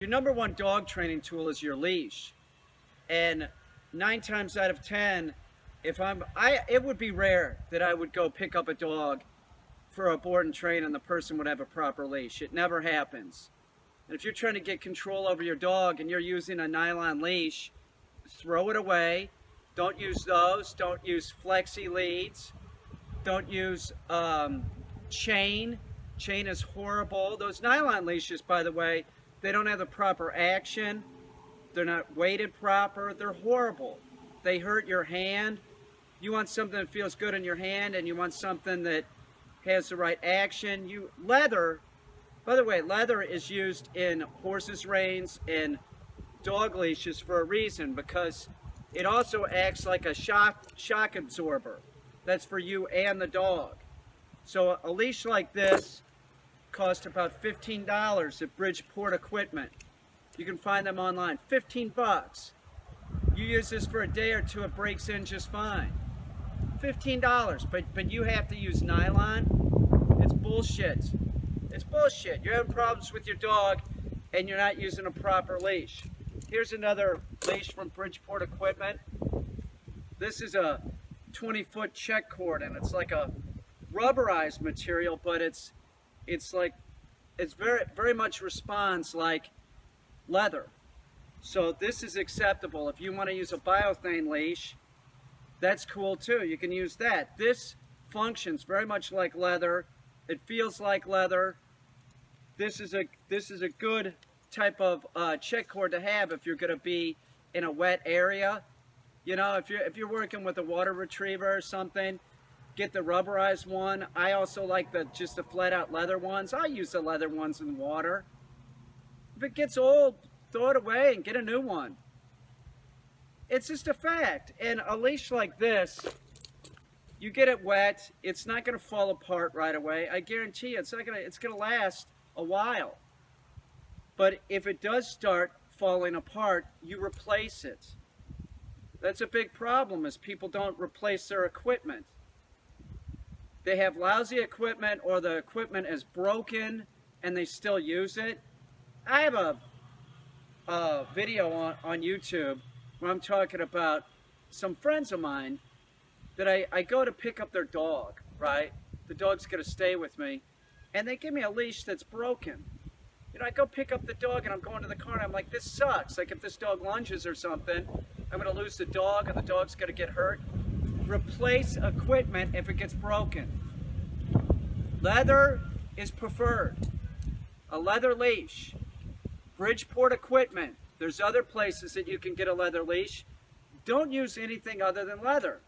Your number one dog training tool is your leash. And 9 times out of 10, it would be rare that I would go pick up a dog for a board and train and the person would have a proper leash. It never happens. And if you're trying to get control over your dog and you're using a nylon leash, throw it away. Don't use those. Don't use flexi leads. Don't use chain. Chain is horrible. Those nylon leashes, by the way, they don't have the proper action. They're not weighted proper. They're horrible. They hurt your hand. You want something that feels good in your hand, and you want something that has the right action. Leather, by the way, leather is used in horses' reins and dog leashes for a reason, because it also acts like a shock absorber. That's for you and the dog. So a leash like this cost about $15 at Bridgeport Equipment. You can find them online. 15 bucks. You use this for a day or two, it breaks in just fine. $15, but you have to use nylon. It's bullshit. It's bullshit. You're having problems with your dog and you're not using a proper leash. Here's another leash from Bridgeport Equipment. This is a 20-foot check cord, and it's like a rubberized material, but it's very much responds like leather. So this is acceptable. If you want to use a biothane leash, that's cool too. You can use that. This functions very much like leather. It feels like leather. This is a good type of check cord to have if you're going to be in a wet area. You know, if you're working with a water retriever or something, get the rubberized one. I also like just the flat out leather ones. I use the leather ones in water. If it gets old, throw it away and get a new one. It's just a fact. And a leash like this, you get it wet, it's not going to fall apart right away. I guarantee you, it's going to last a while. But if it does start falling apart, you replace it. That's a big problem, is people don't replace their equipment. They have lousy equipment, or the equipment is broken and they still use it. I have a video on YouTube where I'm talking about some friends of mine that I go to pick up their dog, right? The dog's going to stay with me, and they give me a leash that's broken. You know, I go pick up the dog and I'm going to the car and I'm like, this sucks. Like, if this dog lunges or something, I'm going to lose the dog and the dog's going to get hurt. Replace equipment if it gets broken. Leather is preferred. A leather leash. Bridgeport Equipment. There's other places that you can get a leather leash. Don't use anything other than leather.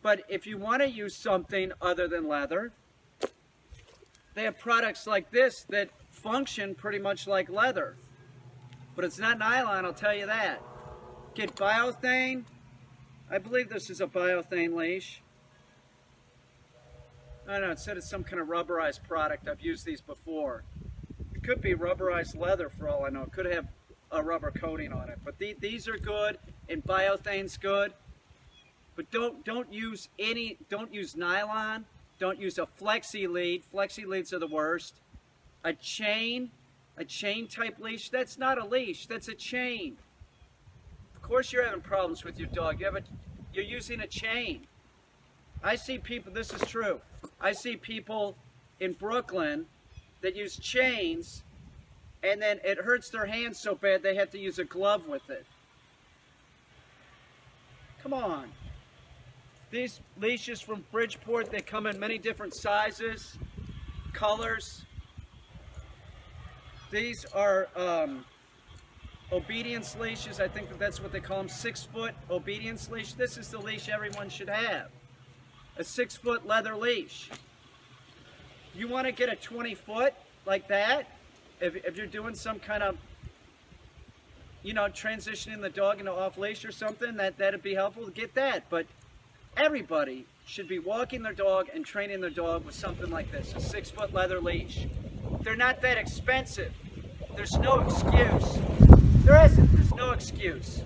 But if you want to use something other than leather, they have products like this that function pretty much like leather. But it's not nylon, I'll tell you that. Get biothane. I believe this is a biothane leash. I don't know, it said it's some kind of rubberized product. I've used these before. It could be rubberized leather for all I know. It could have a rubber coating on it. But these are good, and biothane's good. But don't use nylon. Don't use a flexi lead. Flexi leads are the worst. A chain type leash, that's not a leash, that's a chain. Of course you're having problems with your dog. You're using a chain. I see people, this is true, I see people in Brooklyn that use chains, and then it hurts their hands so bad they have to use a glove with it. Come on. These leashes from Bridgeport, they come in many different sizes, colors. These are obedience leashes. I think that's what they call them, 6-foot obedience leash. This is the leash everyone should have. A 6-foot leather leash. You want to get a 20-foot like that, if you're doing some kind of, you know, transitioning the dog into off leash or something, that'd be helpful to get that. But everybody should be walking their dog and training their dog with something like this, a 6-foot leather leash. They're not that expensive. There's no excuse. There isn't. There's no excuse.